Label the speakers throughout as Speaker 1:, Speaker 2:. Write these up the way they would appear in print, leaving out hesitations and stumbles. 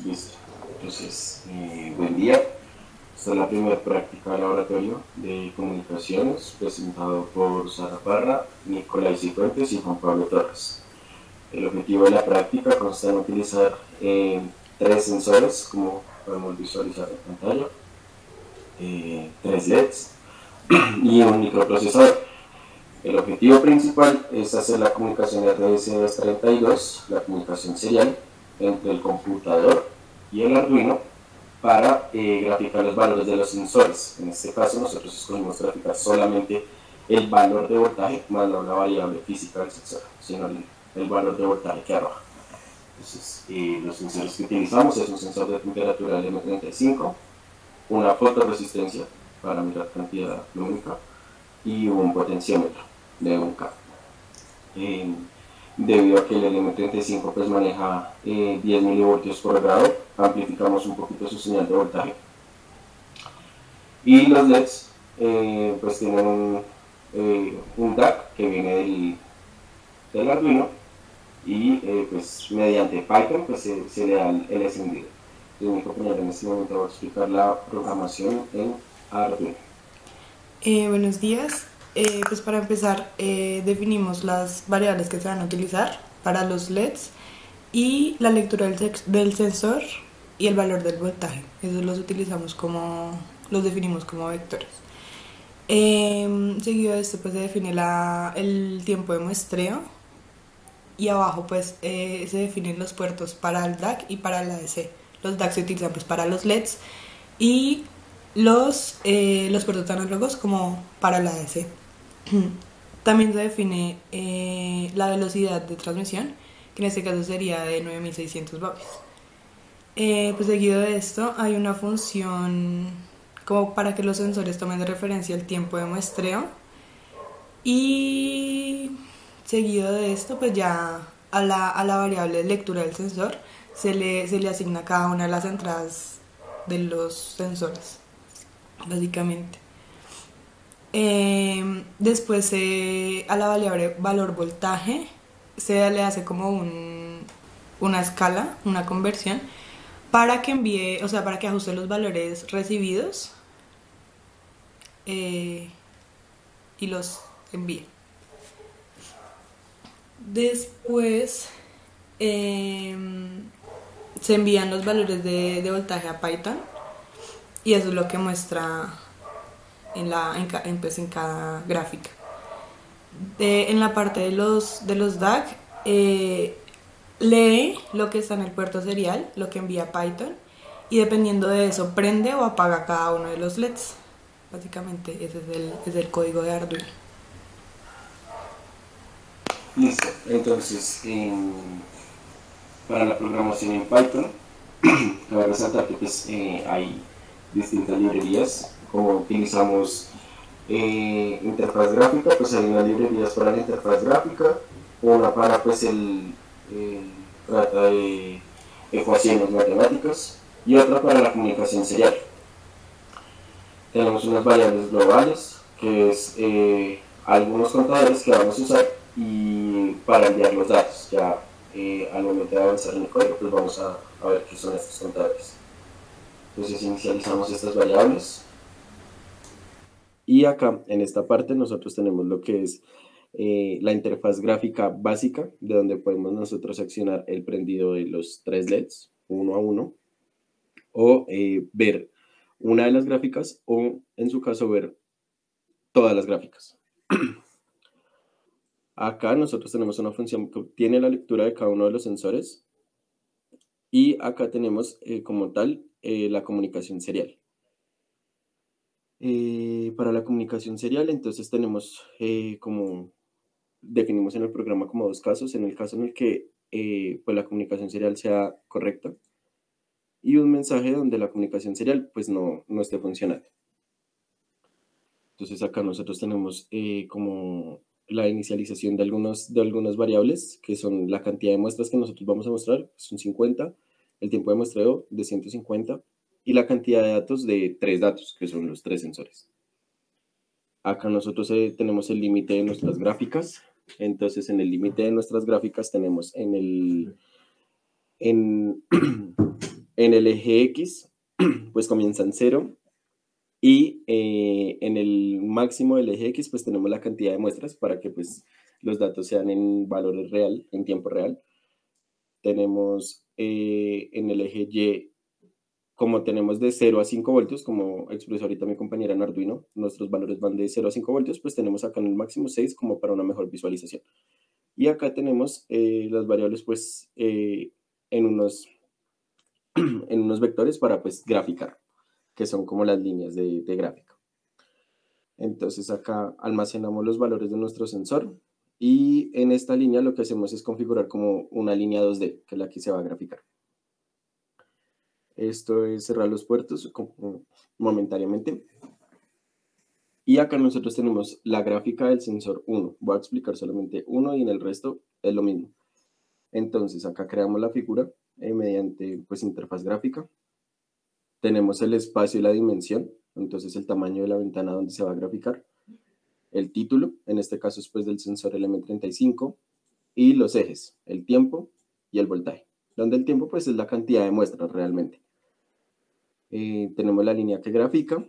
Speaker 1: Listo. Entonces, buen día. Esta es la primera práctica de laboratorio de comunicaciones presentado por Sara Parra, Nicolás Cifuentes y Juan Pablo Torres. El objetivo de la práctica consta en utilizar tres sensores, como podemos visualizar en pantalla, tres LEDs y un microprocesador. El objetivo principal es hacer la comunicación RS232, la comunicación serial, entre el computador y el Arduino para graficar los valores de los sensores. En este caso nosotros escogimos graficar solamente el valor de voltaje más no la variable física del sensor, sino el valor de voltaje que arroja. Entonces, los sensores que utilizamos es un sensor de temperatura LM35, una fotoresistencia para mirar cantidad lumínica y un potenciómetro de 1K. Debido a que el LM35 pues maneja 10 milivoltios por grado, amplificamos un poquito su señal de voltaje. Y los LEDs pues tienen un DAC que viene del Arduino y pues mediante Python pues se le da el encendido. Mi compañero en este momento va a explicar la programación en Arduino.
Speaker 2: Buenos días. Pues para empezar, definimos las variables que se van a utilizar para los LEDs y la lectura del sensor y el valor del voltaje. Esos los definimos como vectores. Seguido de esto, pues se define el tiempo de muestreo y abajo pues se definen los puertos para el DAC y para la ADC. Los DAC se utilizan pues para los LEDs y los puertos análogos como para la ADC. También se define la velocidad de transmisión, que en este caso sería de 9600 vatios. Pues seguido de esto hay una función como para que los sensores tomen de referencia el tiempo de muestreo, y seguido de esto pues ya a la variable de lectura del sensor se le asigna cada una de las entradas de los sensores, básicamente. Después a la variable valor voltaje se le hace como una escala, una conversión, para que envíe, o sea, para que ajuste los valores recibidos y los envíe. Después se envían los valores de voltaje a Python y eso es lo que muestra en cada gráfica. En la parte de los DAC lee lo que está en el puerto serial, lo que envía Python, y dependiendo de eso prende o apaga cada uno de los LEDs. Básicamente ese es el código de Arduino.
Speaker 1: Listo, entonces para la programación en Python cabe resaltar que pues, hay distintas librerías. Como utilizamos interfaz gráfica, pues hay unas librerías para la interfaz gráfica, una para pues trata de ecuaciones matemáticas y otra para la comunicación serial. Tenemos unas variables globales, que es algunos contadores que vamos a usar y para enviar los datos. Ya al momento de avanzar en el código, pues vamos a ver qué son estos contadores. Entonces inicializamos estas variables. Y acá, en esta parte, nosotros tenemos lo que es la interfaz gráfica básica, de donde podemos nosotros accionar el prendido de los tres LEDs, uno a uno, o ver una de las gráficas, o en su caso ver todas las gráficas. Acá nosotros tenemos una función que obtiene la lectura de cada uno de los sensores, y acá tenemos como tal la comunicación serial. Para la comunicación serial, entonces tenemos definimos en el programa como dos casos: en el caso en el que pues la comunicación serial sea correcta, y un mensaje donde la comunicación serial pues no esté funcionando. Entonces acá nosotros tenemos como la inicialización de algunas variables, que son la cantidad de muestras que nosotros vamos a mostrar, son 50, el tiempo de muestreo de 150, y la cantidad de datos de 3 datos, que son los 3 sensores. Acá nosotros tenemos el límite de nuestras gráficas. Entonces en el límite de nuestras gráficas tenemos en En el eje X, pues comienza en 0 y en el máximo del eje X, pues tenemos la cantidad de muestras para que pues los datos sean en valores real, en tiempo real. Tenemos en el eje Y, como tenemos de 0 a 5 voltios, como expresó ahorita mi compañera en Arduino, nuestros valores van de 0 a 5 voltios, pues tenemos acá en el máximo 6 como para una mejor visualización. Y acá tenemos las variables pues en unos, en unos vectores para pues graficar, que son como las líneas de gráfico. Entonces acá almacenamos los valores de nuestro sensor y en esta línea lo que hacemos es configurar como una línea 2D, que es la que se va a graficar. Esto es cerrar los puertos momentáneamente. Y acá nosotros tenemos la gráfica del sensor 1. Voy a explicar solamente uno y en el resto es lo mismo. Entonces acá creamos la figura mediante pues interfaz gráfica. Tenemos el espacio y la dimensión, entonces el tamaño de la ventana donde se va a graficar. El título, en este caso es pues del sensor LM35, y los ejes, el tiempo y el voltaje. Donde el tiempo pues es la cantidad de muestras realmente. Tenemos la línea que grafica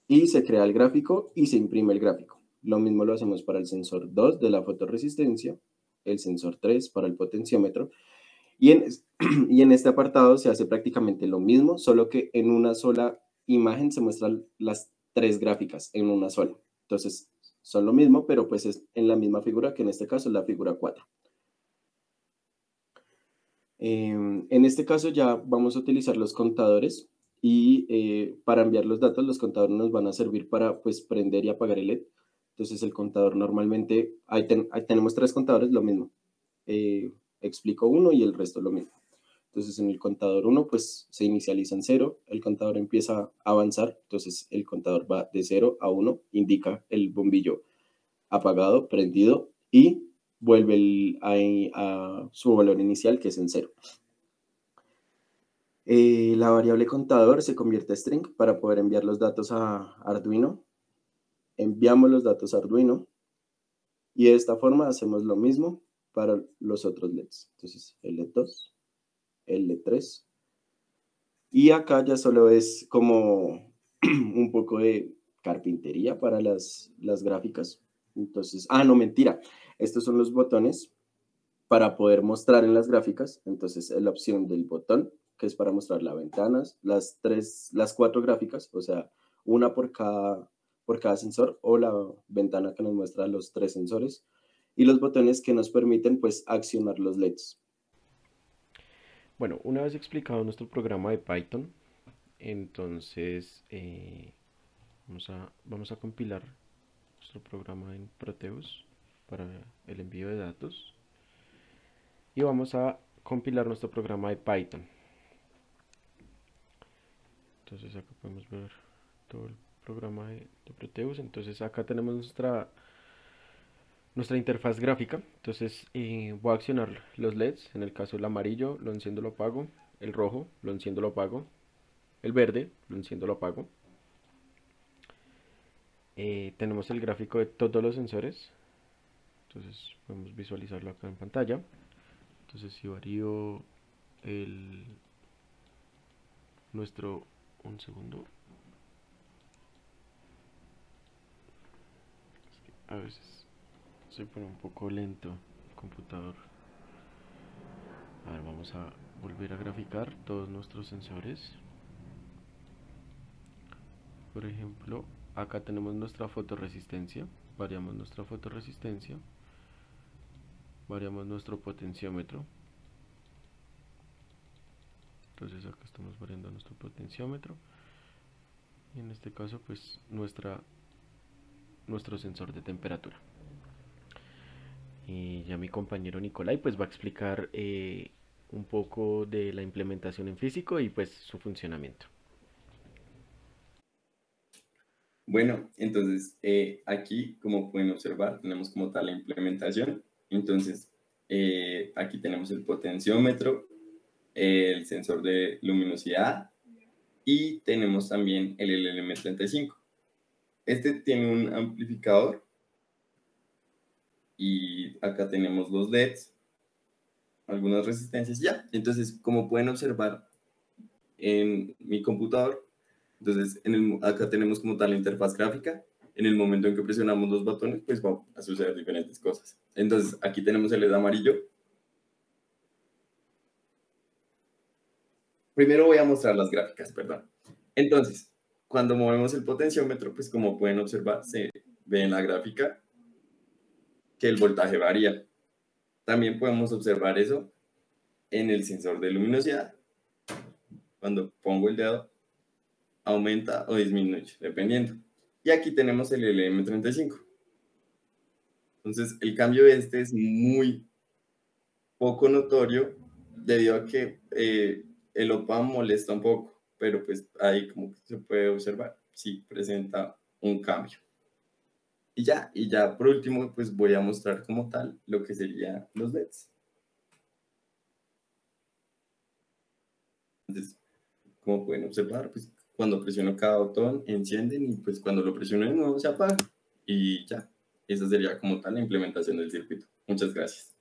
Speaker 1: y se crea el gráfico y se imprime el gráfico. Lo mismo lo hacemos para el sensor 2 de la fotorresistencia, el sensor 3 para el potenciómetro, y y en este apartado se hace prácticamente lo mismo, solo que en una sola imagen se muestran las 3 gráficas en una sola. Entonces, son lo mismo, pero pues es en la misma figura, que en este caso es la figura 4. En este caso ya vamos a utilizar los contadores y para enviar los datos, los contadores nos van a servir para pues prender y apagar el LED. Entonces el contador normalmente, ahí tenemos 3 contadores, lo mismo. Explico uno y el resto lo mismo. Entonces en el contador 1 pues se inicializa en 0, el contador empieza a avanzar, entonces el contador va de 0 a 1, indica el bombillo apagado, prendido y vuelve a su valor inicial que es en 0. La variable contador se convierte a string para poder enviar los datos a Arduino. Enviamos los datos a Arduino y de esta forma hacemos lo mismo para los otros LEDs. Entonces el LED 2, el LED 3 y acá ya solo es como un poco de carpintería para las gráficas. Entonces, no, mentira. Estos son los botones para poder mostrar en las gráficas. Entonces, es la opción del botón, que es para mostrar las ventanas, las 4 gráficas, o sea, una por cada sensor, o la ventana que nos muestra los 3 sensores, y los botones que nos permiten, pues, accionar los LEDs.
Speaker 3: Bueno, una vez explicado nuestro programa de Python, entonces vamos a compilar nuestro programa en Proteus para el envío de datos y vamos a compilar nuestro programa de Python. Entonces acá podemos ver todo el programa de Proteus. Entonces acá tenemos nuestra interfaz gráfica. Entonces voy a accionar los LEDs. En el caso el amarillo lo enciendo, lo apago. El rojo lo enciendo, lo apago. El verde lo enciendo, lo apago. Tenemos el gráfico de todos los sensores. Entonces podemos visualizarlo acá en pantalla. Entonces si varío un segundo. A veces se pone un poco lento el computador. A ver, vamos a volver a graficar todos nuestros sensores. Por ejemplo, acá tenemos nuestra fotorresistencia. Variamos nuestra fotorresistencia. Variamos nuestro potenciómetro. Entonces acá estamos variando nuestro potenciómetro. Y en este caso, pues nuestro sensor de temperatura. Y ya mi compañero Nicolai pues va a explicar un poco de la implementación en físico y pues su funcionamiento.
Speaker 4: Bueno, entonces aquí, como pueden observar, tenemos como tal la implementación. Entonces, aquí tenemos el potenciómetro, el sensor de luminosidad y tenemos también el LM35. Este tiene un amplificador y acá tenemos los LEDs, algunas resistencias ya. Entonces, como pueden observar, en mi computador. Entonces, acá tenemos como tal la interfaz gráfica. En el momento en que presionamos los botones, pues van a suceder diferentes cosas. Entonces, aquí tenemos el LED amarillo. Primero voy a mostrar las gráficas, perdón. Entonces, cuando movemos el potenciómetro, pues como pueden observar, se ve en la gráfica que el voltaje varía. También podemos observar eso en el sensor de luminosidad. Cuando pongo el dedo, aumenta o disminuye, dependiendo. Y aquí tenemos el LM35. Entonces, el cambio de este es muy poco notorio debido a que el OPAM molesta un poco, pero pues ahí como que se puede observar, sí presenta un cambio. Y ya por último, pues voy a mostrar como tal lo que serían los LEDs. Entonces, como pueden observar, pues cuando presiono cada botón encienden y pues cuando lo presiono de nuevo se apaga. Y ya, esa sería como tal la implementación del circuito. Muchas gracias.